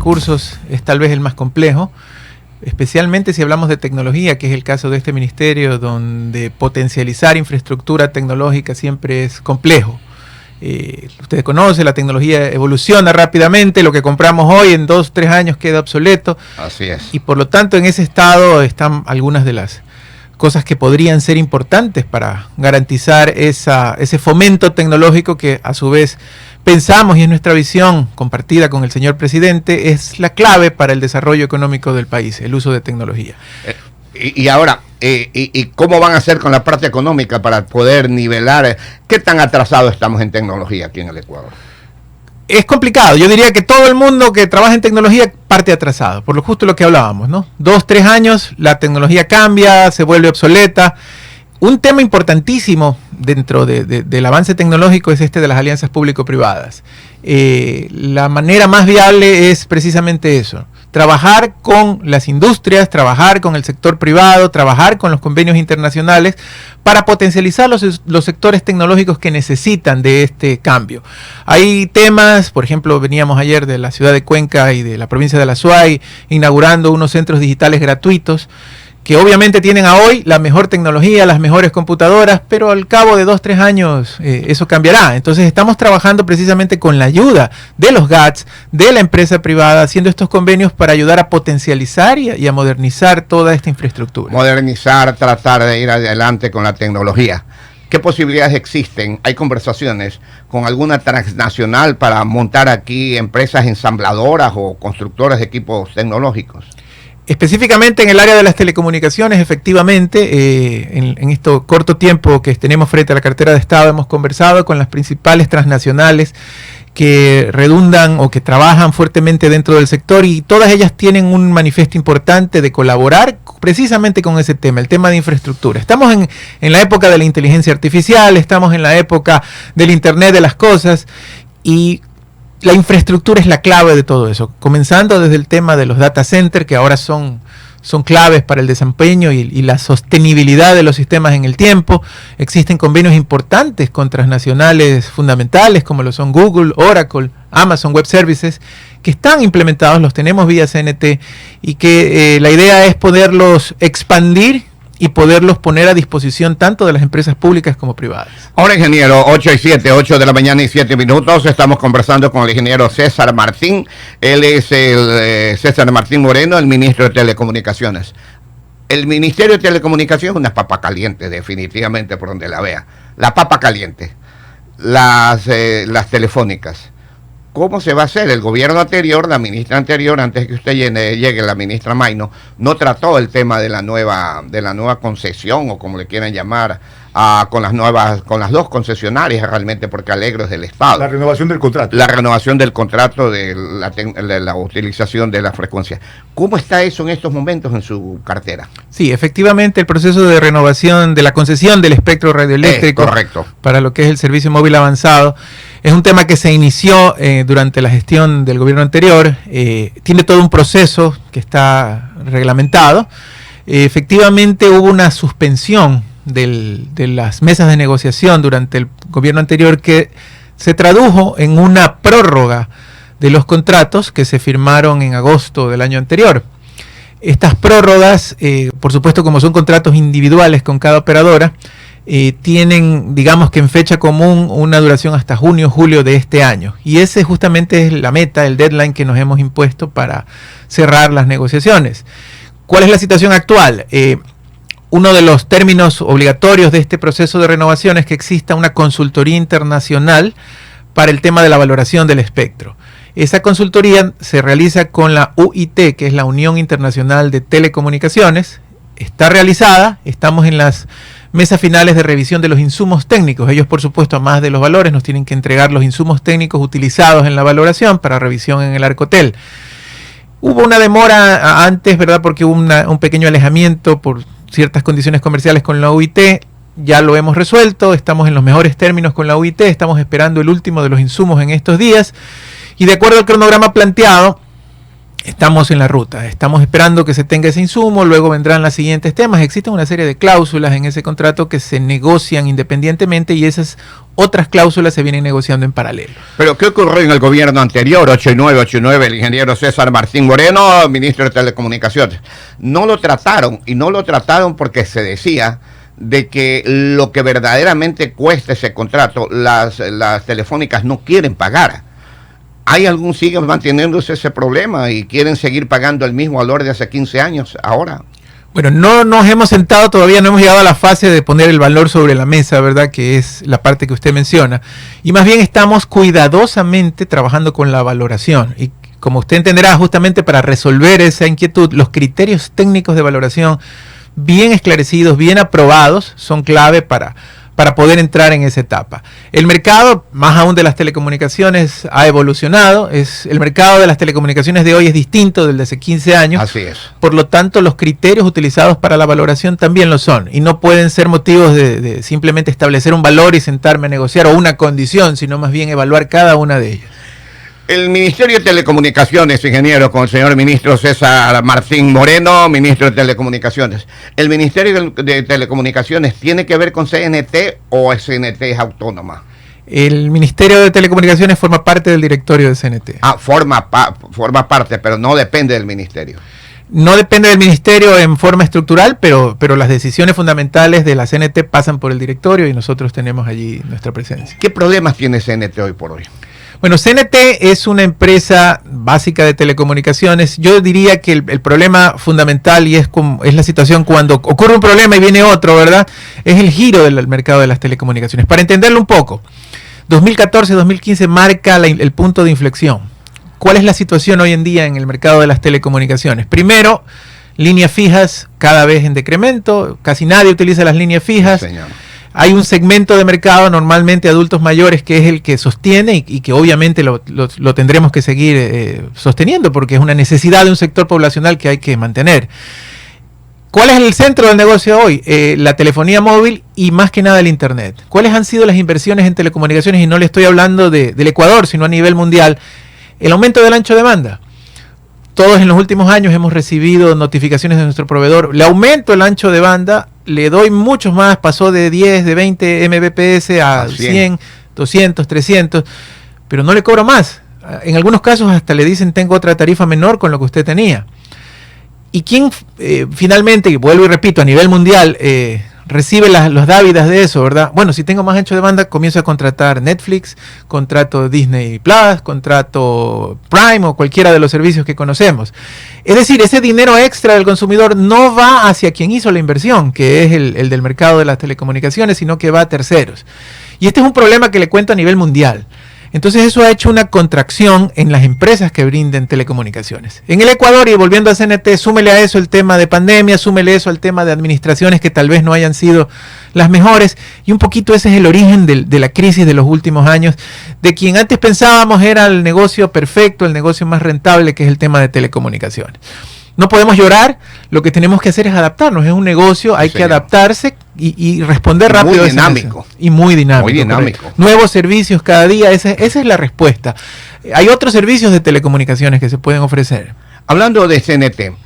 recursos es tal vez el más complejo, especialmente si hablamos de tecnología, que es el caso de este ministerio, donde potencializar infraestructura tecnológica siempre es complejo. Ustedes conocen, la tecnología evoluciona rápidamente, lo que compramos hoy en 2 o 3 años queda obsoleto. Así es. Y por lo tanto en ese estado están algunas de las cosas que podrían ser importantes para garantizar ese fomento tecnológico que a su vez pensamos, y es nuestra visión compartida con el señor presidente, es la clave para el desarrollo económico del país, el uso de tecnología. Y ahora, ¿cómo van a hacer con la parte económica para poder nivelar? ¿Qué tan atrasados estamos en tecnología aquí en el Ecuador? Es complicado. Yo diría que todo el mundo que trabaja en tecnología parte atrasado, por lo justo lo que hablábamos, ¿no? 2, 3 años, la tecnología cambia, se vuelve obsoleta. Un tema importantísimo dentro del avance tecnológico es este de las alianzas público-privadas. La manera más viable es precisamente eso: trabajar con las industrias, trabajar con el sector privado, trabajar con los convenios internacionales para potencializar los sectores tecnológicos que necesitan de este cambio. Hay temas, por ejemplo, veníamos ayer de la ciudad de Cuenca y de la provincia de La Suay inaugurando unos centros digitales gratuitos que obviamente tienen a hoy la mejor tecnología, las mejores computadoras, pero al cabo de 2 o 3 años eso cambiará. Entonces estamos trabajando precisamente con la ayuda de los GATS, de la empresa privada, haciendo estos convenios para ayudar a potencializar y a modernizar toda esta infraestructura. Modernizar, tratar de ir adelante con la tecnología. ¿Qué posibilidades existen? ¿Hay conversaciones con alguna transnacional para montar aquí empresas ensambladoras o constructoras de equipos tecnológicos? Específicamente en el área de las telecomunicaciones, efectivamente, en este corto tiempo que tenemos frente a la cartera de Estado, hemos conversado con las principales transnacionales que redundan o que trabajan fuertemente dentro del sector, y todas ellas tienen un manifiesto importante de colaborar precisamente con ese tema, el tema de infraestructura. Estamos en la época de la inteligencia artificial, estamos en la época del Internet de las cosas, y la infraestructura es la clave de todo eso, comenzando desde el tema de los data centers, que ahora son claves para el desempeño y la sostenibilidad de los sistemas en el tiempo. Existen convenios importantes con transnacionales fundamentales como lo son Google, Oracle, Amazon Web Services, que están implementados, los tenemos vía CNT, y que la idea es poderlos expandir y poderlos poner a disposición tanto de las empresas públicas como privadas. Ahora, ingeniero, 8 de la mañana y 7 minutos, estamos conversando con el ingeniero César Martín. Él es el César Martín Moreno, el ministro de Telecomunicaciones. El Ministerio de Telecomunicaciones es una papa caliente, definitivamente, por donde la vea. La papa caliente, las telefónicas. ¿Cómo se va a hacer? El gobierno anterior, la ministra anterior, antes de que usted llegue, la ministra Mayno, no trató el tema de la nueva concesión, o como le quieran llamar, con las 2 concesionarias realmente, porque Alegro es del Estado. La renovación del contrato. La renovación del contrato de la utilización de la frecuencia. ¿Cómo está eso en estos momentos en su cartera? Sí, efectivamente, el proceso de renovación de la concesión del espectro radioeléctrico para lo que es el servicio móvil avanzado es un tema que se inició durante la gestión del gobierno anterior. Tiene todo un proceso que está reglamentado. Efectivamente hubo una suspensión de las mesas de negociación durante el gobierno anterior, que se tradujo en una prórroga de los contratos que se firmaron en agosto del año anterior. Estas prórrogas, por supuesto, como son contratos individuales con cada operadora, tienen, digamos que en fecha común, una duración hasta junio, julio de este año. Y ese justamente es la meta, el deadline que nos hemos impuesto para cerrar las negociaciones. ¿Cuál es la situación actual? Uno de los términos obligatorios de este proceso de renovación es que exista una consultoría internacional para el tema de la valoración del espectro. Esa consultoría se realiza con la UIT, que es la Unión Internacional de Telecomunicaciones. Está realizada, estamos en las mesas finales de revisión de los insumos técnicos. Ellos, por supuesto, además de los valores, nos tienen que entregar los insumos técnicos utilizados en la valoración para revisión en el Arcotel. Hubo una demora antes, ¿verdad?, porque hubo un pequeño alejamiento por ciertas condiciones comerciales con la UIT. Ya lo hemos resuelto, estamos en los mejores términos con la UIT, estamos esperando el último de los insumos en estos días, y de acuerdo al cronograma planteado, estamos en la ruta, estamos esperando que se tenga ese insumo, luego vendrán los siguientes temas. Existen una serie de cláusulas en ese contrato que se negocian independientemente y esas otras cláusulas se vienen negociando en paralelo. Pero ¿qué ocurrió en el gobierno anterior, 89, el ingeniero César Martín Moreno, ministro de Telecomunicaciones? No lo trataron, y no lo trataron porque se decía de que lo que verdaderamente cuesta ese contrato, las telefónicas no quieren pagar. ¿Hay algún sigue manteniéndose ese problema y quieren seguir pagando el mismo valor de hace 15 años ahora? Bueno, no nos hemos sentado todavía, no hemos llegado a la fase de poner el valor sobre la mesa, ¿verdad? Que es la parte que usted menciona. Y más bien estamos cuidadosamente trabajando con la valoración. Y como usted entenderá, justamente para resolver esa inquietud, los criterios técnicos de valoración bien esclarecidos, bien aprobados, son clave para poder entrar en esa etapa. El mercado, más aún de las telecomunicaciones, ha evolucionado. El mercado de las telecomunicaciones de hoy es distinto del de hace 15 años. Así es. Por lo tanto, los criterios utilizados para la valoración también lo son. Y no pueden ser motivos de simplemente establecer un valor y sentarme a negociar o una condición, sino más bien evaluar cada una de ellas. El Ministerio de Telecomunicaciones, ingeniero, con el señor ministro César Martín Moreno, ministro de Telecomunicaciones. ¿El Ministerio de Telecomunicaciones tiene que ver con CNT o CNT es autónoma? El Ministerio de Telecomunicaciones forma parte del directorio de CNT. Forma parte, pero no depende del ministerio. No depende del ministerio en forma estructural, pero las decisiones fundamentales de la CNT pasan por el directorio y nosotros tenemos allí nuestra presencia. ¿Qué problemas tiene CNT hoy por hoy? Bueno, CNT es una empresa básica de telecomunicaciones. Yo diría que el problema fundamental, y es la situación cuando ocurre un problema y viene otro, ¿verdad? Es el giro del mercado de las telecomunicaciones. Para entenderlo un poco, 2014-2015 marca el punto de inflexión. ¿Cuál es la situación hoy en día en el mercado de las telecomunicaciones? Primero, líneas fijas cada vez en decremento, casi nadie utiliza las líneas fijas. Sí, señor. Hay un segmento de mercado, normalmente adultos mayores, que es el que sostiene y que obviamente lo tendremos que seguir sosteniendo porque es una necesidad de un sector poblacional que hay que mantener. ¿Cuál es el centro del negocio hoy? La telefonía móvil y más que nada el Internet. ¿Cuáles han sido las inversiones en telecomunicaciones? Y no le estoy hablando del Ecuador, sino a nivel mundial. El aumento del ancho de banda. Todos en los últimos años hemos recibido notificaciones de nuestro proveedor. Le aumento el ancho de banda, le doy muchos más, pasó de 10, de 20 Mbps a 100, 200, 300, pero no le cobro más. En algunos casos hasta le dicen tengo otra tarifa menor con lo que usted tenía. ¿Y quién finalmente, y vuelvo y repito, a nivel mundial recibe los dávidas de eso, verdad? Bueno, si tengo más ancho de banda, comienzo a contratar Netflix, contrato Disney Plus, contrato Prime o cualquiera de los servicios que conocemos. Es decir, ese dinero extra del consumidor no va hacia quien hizo la inversión, que es el del mercado de las telecomunicaciones, sino que va a terceros. Y este es un problema que le cuento a nivel mundial. Entonces eso ha hecho una contracción en las empresas que brinden telecomunicaciones. En el Ecuador, y volviendo a CNT, súmele a eso el tema de pandemia, súmele eso al tema de administraciones que tal vez no hayan sido las mejores, y un poquito ese es el origen de la crisis de los últimos años, de quien antes pensábamos era el negocio perfecto, el negocio más rentable, que es el tema de telecomunicaciones. No podemos llorar, lo que tenemos que hacer es adaptarnos, es un negocio, hay que adaptarse y responder rápido. Muy dinámico. Y muy dinámico. Muy dinámico. Nuevos servicios cada día, esa es la respuesta. Hay otros servicios de telecomunicaciones que se pueden ofrecer. Hablando de CNT,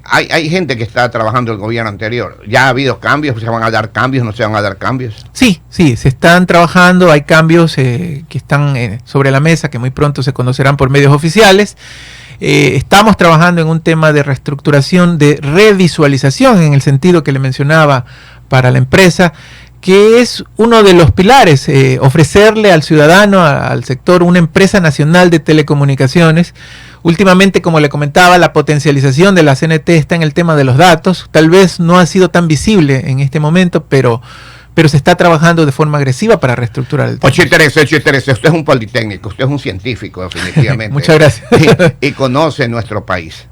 hay gente que está trabajando en el gobierno anterior. ¿Ya ha habido cambios? ¿Se van a dar cambios? ¿No se van a dar cambios? Sí, se están trabajando, hay cambios que están sobre la mesa, que muy pronto se conocerán por medios oficiales. Estamos trabajando en un tema de reestructuración, de revisualización, en el sentido que le mencionaba para la empresa, que es uno de los pilares, ofrecerle al ciudadano, al sector, una empresa nacional de telecomunicaciones. Últimamente, como le comentaba, la potencialización de la CNT está en el tema de los datos. Tal vez no ha sido tan visible en este momento, pero se está trabajando de forma agresiva para reestructurar el tema. 813, usted es un politécnico, usted es un científico, definitivamente. Muchas gracias. Y conoce nuestro país.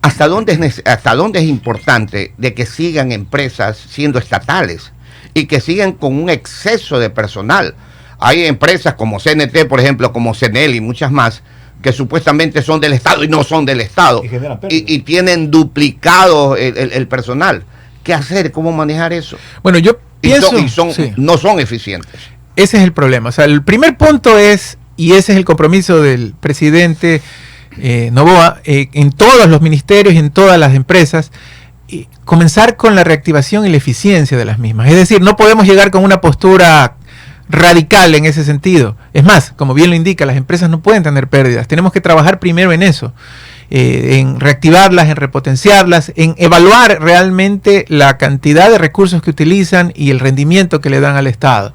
¿Hasta dónde es importante de que sigan empresas siendo estatales y que sigan con un exceso de personal? Hay empresas como CNT, por ejemplo, como CENEL y muchas más, que supuestamente son del Estado y no son del Estado. Y tienen duplicado el personal. ¿Qué hacer? ¿Cómo manejar eso? Bueno, yo pienso... No son eficientes. Ese es el problema. O sea, el primer punto es, y ese es el compromiso del presidente, Noboa, en todos los ministerios y en todas las empresas, comenzar con la reactivación y la eficiencia de las mismas. Es decir, no podemos llegar con una postura radical en ese sentido. Es más, como bien lo indica, las empresas no pueden tener pérdidas. Tenemos que trabajar primero en eso, en reactivarlas, en repotenciarlas, en evaluar realmente la cantidad de recursos que utilizan y el rendimiento que le dan al Estado.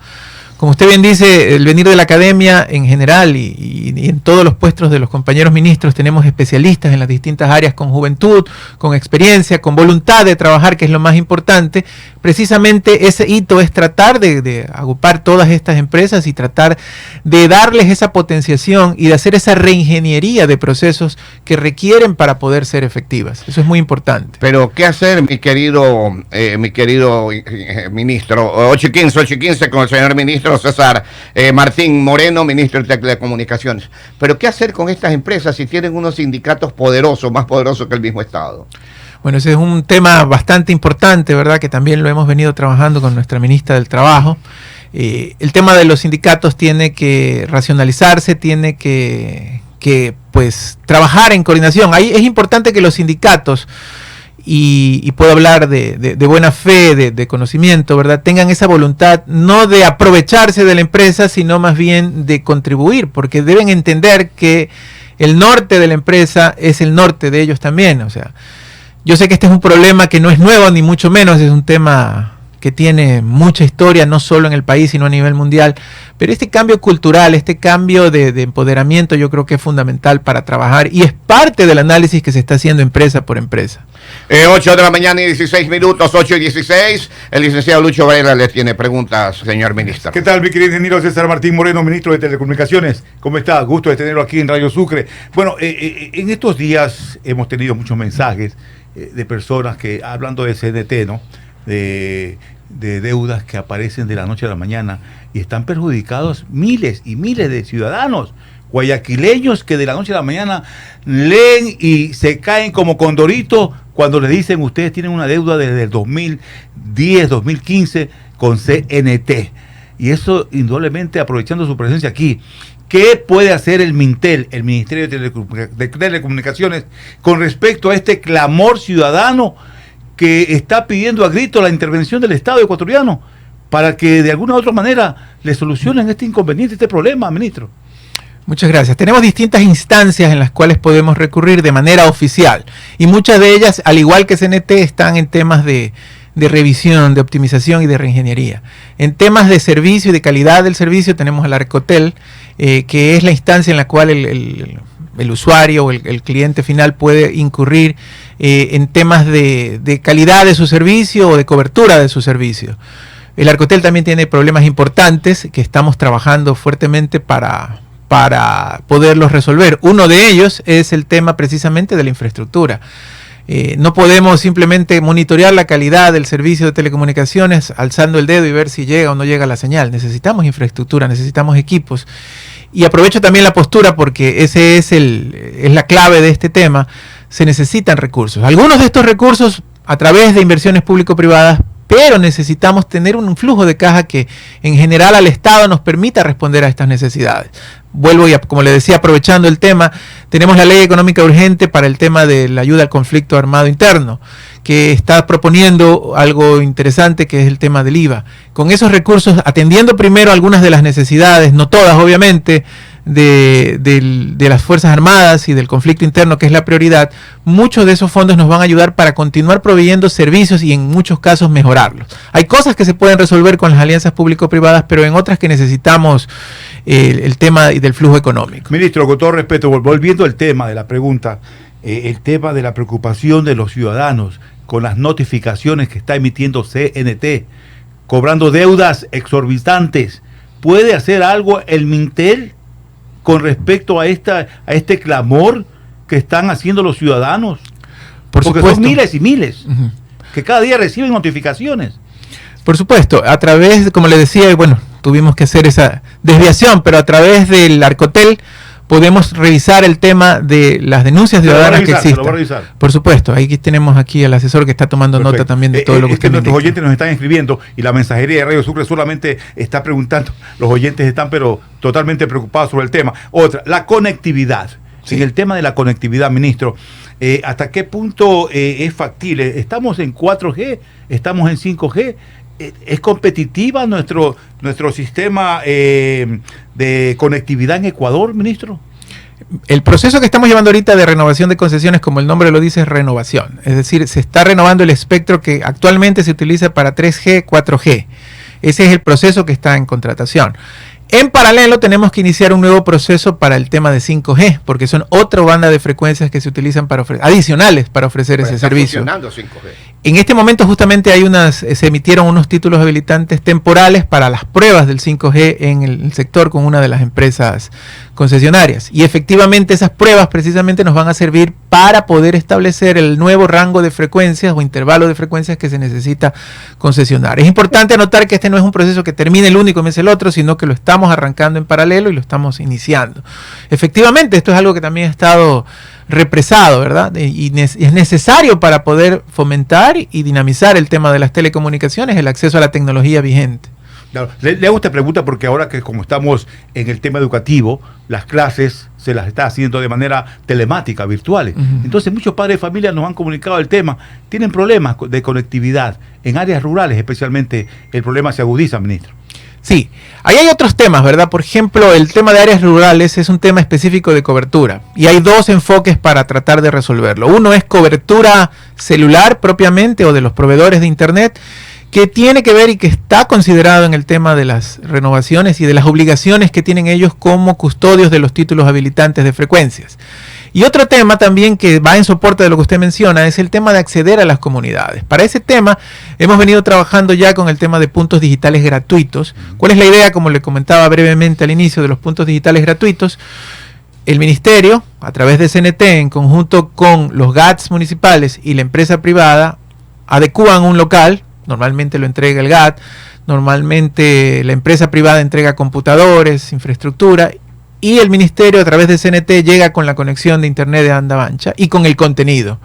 Como usted bien dice, el venir de la academia en general y en todos los puestos de los compañeros ministros tenemos especialistas en las distintas áreas con juventud, con experiencia, con voluntad de trabajar, que es lo más importante. Precisamente ese hito es tratar de agrupar todas estas empresas y tratar de darles esa potenciación y de hacer esa reingeniería de procesos que requieren para poder ser efectivas. Eso es muy importante. Pero, ¿qué hacer, mi querido ministro? 8:15 con el señor ministro César Martín Moreno, ministro de Telecomunicaciones. Pero ¿qué hacer con estas empresas si tienen unos sindicatos poderosos, más poderosos que el mismo Estado? Bueno, ese es un tema bastante importante, ¿verdad? Que también lo hemos venido trabajando con nuestra ministra del Trabajo. El tema de los sindicatos tiene que racionalizarse, tiene que pues trabajar en coordinación. Ahí es importante que los sindicatos, y puedo hablar de buena fe, de conocimiento, ¿verdad?, tengan esa voluntad no de aprovecharse de la empresa, sino más bien de contribuir, porque deben entender que el norte de la empresa es el norte de ellos también. O sea, yo sé que este es un problema que no es nuevo, ni mucho menos, es un tema que tiene mucha historia, no solo en el país, sino a nivel mundial, pero este cambio cultural, este cambio de empoderamiento, yo creo que es fundamental para trabajar y es parte del análisis que se está haciendo empresa por empresa. 8 de la mañana y 16 minutos, 8:16. El licenciado Lucho Varela le tiene preguntas, señor ministro. ¿Qué tal, mi querido ingeniero César Martín Moreno, ministro de Telecomunicaciones? ¿Cómo está? Gusto de tenerlo aquí en Radio Sucre. Bueno, en estos días hemos tenido muchos mensajes de personas que, hablando de CNT, ¿no?, de deudas que aparecen de la noche a la mañana y están perjudicados miles y miles de ciudadanos guayaquileños que de la noche a la mañana leen y se caen como condorito cuando les dicen: ustedes tienen una deuda desde el 2010, 2015 con CNT. Y eso, indudablemente, aprovechando su presencia aquí, ¿qué puede hacer el MINTEL, el Ministerio de Telecomunicaciones, con respecto a este clamor ciudadano que está pidiendo a grito la intervención del Estado ecuatoriano para que de alguna u otra manera le solucionen este inconveniente, este problema, ministro? Muchas gracias. Tenemos distintas instancias en las cuales podemos recurrir de manera oficial y muchas de ellas, al igual que CNT, están en temas de revisión, de optimización y de reingeniería. En temas de servicio y de calidad del servicio tenemos al Arcotel, que es la instancia en la cual el usuario o el cliente final puede incurrir en temas de calidad de su servicio o de cobertura de su servicio. El Arcotel también tiene problemas importantes que estamos trabajando fuertemente para poderlos resolver. Uno de ellos es el tema precisamente de la infraestructura. No podemos simplemente monitorear la calidad del servicio de telecomunicaciones alzando el dedo y ver si llega o no llega la señal. Necesitamos infraestructura, necesitamos equipos. Y aprovecho también la postura porque ese es la clave de este tema. Se necesitan recursos. Algunos de estos recursos a través de inversiones público-privadas, pero necesitamos tener un flujo de caja que en general al Estado nos permita responder a estas necesidades. Vuelvo y, como le decía, aprovechando el tema, tenemos la ley económica urgente para el tema de la ayuda al conflicto armado interno, que está proponiendo algo interesante, que es el tema del IVA. Con esos recursos, atendiendo primero algunas de las necesidades, no todas obviamente, de las Fuerzas Armadas y del conflicto interno, que es la prioridad, muchos de esos fondos nos van a ayudar para continuar proveyendo servicios y en muchos casos mejorarlos. Hay cosas que se pueden resolver con las alianzas público-privadas, pero en otras que necesitamos el tema del flujo económico. Ministro, con todo respeto, volviendo al tema de la pregunta, el tema de la preocupación de los ciudadanos con las notificaciones que está emitiendo CNT, cobrando deudas exorbitantes, ¿puede hacer algo el MINTEL con respecto a este clamor que están haciendo los ciudadanos? Porque supuesto, son miles y miles que cada día reciben notificaciones. Por supuesto, a través, como le decía, bueno, tuvimos que hacer esa desviación, pero a través del Arcotel podemos revisar el tema de las denuncias ciudadanas que existen. Por supuesto, ahí tenemos aquí al asesor que está tomando nota también de todo lo que usted me indica. Nuestros oyentes nos están escribiendo y la mensajería de Radio Sucre solamente está preguntando. Los oyentes están pero totalmente preocupados sobre el tema. Otra, la conectividad. Sí. En el tema de la conectividad, ministro, ¿hasta qué punto es factible? ¿Estamos en 4G? ¿Estamos en 5G? ¿Es competitiva nuestro sistema de conectividad en Ecuador, ministro? El proceso que estamos llevando ahorita de renovación de concesiones, como el nombre lo dice, es renovación. Es decir, se está renovando el espectro que actualmente se utiliza para 3G, 4G. Ese es el proceso que está en contratación. En paralelo tenemos que iniciar un nuevo proceso para el tema de 5G, porque son otra banda de frecuencias que se utilizan para adicionales para ofrecer ese servicio. Funcionando 5G. En este momento justamente se emitieron unos títulos habilitantes temporales para las pruebas del 5G en el sector con una de las empresas concesionarias. Y efectivamente esas pruebas precisamente nos van a servir para poder establecer el nuevo rango de frecuencias o intervalo de frecuencias que se necesita concesionar. Es importante anotar que este no es un proceso que termine el uno y comience el otro, sino que lo estamos arrancando en paralelo y lo estamos iniciando. Efectivamente, esto es algo que también ha estado represado, ¿verdad? Y es necesario para poder fomentar y dinamizar el tema de las telecomunicaciones, el acceso a la tecnología vigente. Claro. Le hago esta pregunta porque ahora que como estamos en el tema educativo, las clases se las está haciendo de manera telemática, virtuales. Entonces muchos padres de familia nos han comunicado el tema, tienen problemas de conectividad en áreas rurales, especialmente el problema se agudiza, ministro. Sí, ahí hay otros temas, ¿verdad? Por ejemplo, el tema de áreas rurales es un tema específico de cobertura y hay dos enfoques para tratar de resolverlo. Uno es cobertura celular propiamente o de los proveedores de internet, que tiene que ver y que está considerado en el tema de las renovaciones y de las obligaciones que tienen ellos como custodios de los títulos habilitantes de frecuencias. Y otro tema también que va en soporte de lo que usted menciona es el tema de acceder a las comunidades. Para ese tema hemos venido trabajando ya con el tema de puntos digitales gratuitos. ¿Cuál es la idea? Como le comentaba brevemente al inicio de los puntos digitales gratuitos, el ministerio, a través de CNT, en conjunto con los GATS municipales y la empresa privada, adecúan un local. Normalmente lo entrega el GAT, normalmente la empresa privada entrega computadores, infraestructura, y el ministerio a través de CNT llega con la conexión de internet de banda ancha y con el contenido.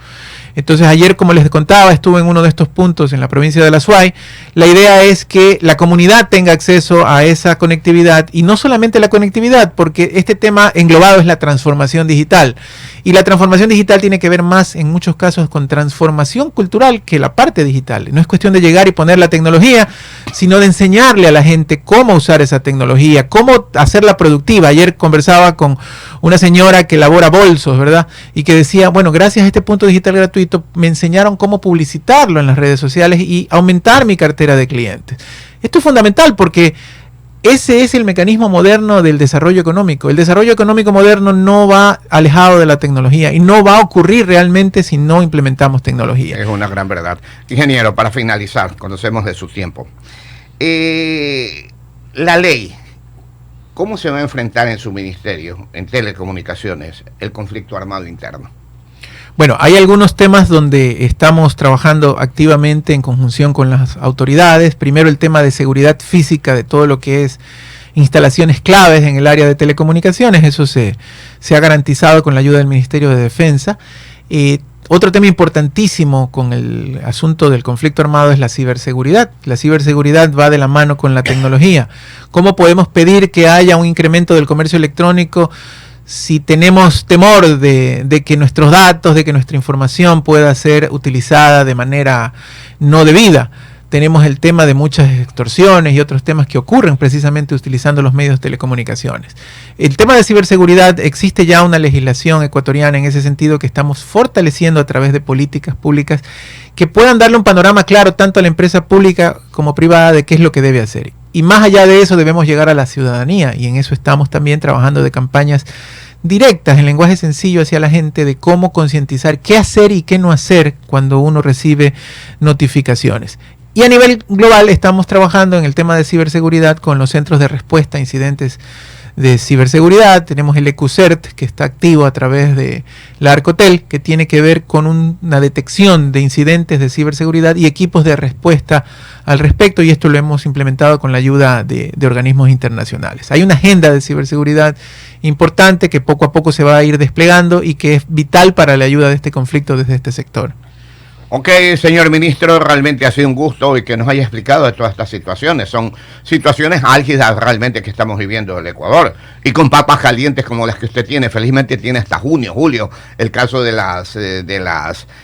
Entonces ayer, como les contaba, estuve en uno de estos puntos en la provincia de La Suay. La idea es que la comunidad tenga acceso a esa conectividad y no solamente la conectividad, porque este tema englobado es la transformación digital. Y la transformación digital tiene que ver más en muchos casos con transformación cultural que la parte digital. No es cuestión de llegar y poner la tecnología, sino de enseñarle a la gente cómo usar esa tecnología, cómo hacerla productiva. Ayer conversaba con una señora que elabora bolsos, ¿verdad? Y que decía, bueno, gracias a este punto digital gratuito me enseñaron cómo publicitarlo en las redes sociales y aumentar mi cartera de clientes. Esto es fundamental porque ese es el mecanismo moderno del desarrollo económico. El desarrollo económico moderno no va alejado de la tecnología y no va a ocurrir realmente si no implementamos tecnología. Es una gran verdad. Ingeniero, para finalizar, conocemos de su tiempo. La ley, ¿cómo se va a enfrentar en su ministerio, en telecomunicaciones, el conflicto armado interno? Bueno, hay algunos temas donde estamos trabajando activamente en conjunción con las autoridades. Primero, el tema de seguridad física de todo lo que es instalaciones claves en el área de telecomunicaciones. Eso se ha garantizado con la ayuda del Ministerio de Defensa. Otro tema importantísimo con el asunto del conflicto armado es la ciberseguridad. La ciberseguridad va de la mano con la tecnología. ¿Cómo podemos pedir que haya un incremento del comercio electrónico si tenemos temor de que nuestros datos, de que nuestra información pueda ser utilizada de manera no debida? Tenemos el tema de muchas extorsiones y otros temas que ocurren precisamente utilizando los medios de telecomunicaciones. El tema de ciberseguridad, existe ya una legislación ecuatoriana en ese sentido que estamos fortaleciendo a través de políticas públicas que puedan darle un panorama claro tanto a la empresa pública como privada de qué es lo que debe hacer. Y más allá de eso debemos llegar a la ciudadanía y en eso estamos también trabajando de campañas directas en lenguaje sencillo hacia la gente de cómo concientizar qué hacer y qué no hacer cuando uno recibe notificaciones. Y a nivel global estamos trabajando en el tema de ciberseguridad con los centros de respuesta a incidentes de ciberseguridad. Tenemos el EcuCert que está activo a través de la Arcotel, que tiene que ver con una detección de incidentes de ciberseguridad y equipos de respuesta al respecto, y esto lo hemos implementado con la ayuda de organismos internacionales. Hay una agenda de ciberseguridad importante que poco a poco se va a ir desplegando y que es vital para la ayuda de este conflicto desde este sector. Ok, señor ministro, realmente ha sido un gusto y que nos haya explicado de todas estas situaciones. Son situaciones álgidas realmente que estamos viviendo en el Ecuador. Y con papas calientes como las que usted tiene. Felizmente tiene hasta junio, julio, el caso de las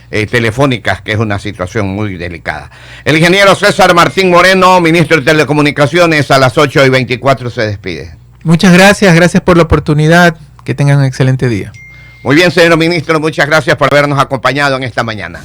telefónicas, que es una situación muy delicada. El ingeniero César Martín Moreno, ministro de Telecomunicaciones, a las 8:24 se despide. Muchas gracias, gracias por la oportunidad. Que tengan un excelente día. Muy bien, señor ministro, muchas gracias por habernos acompañado en esta mañana.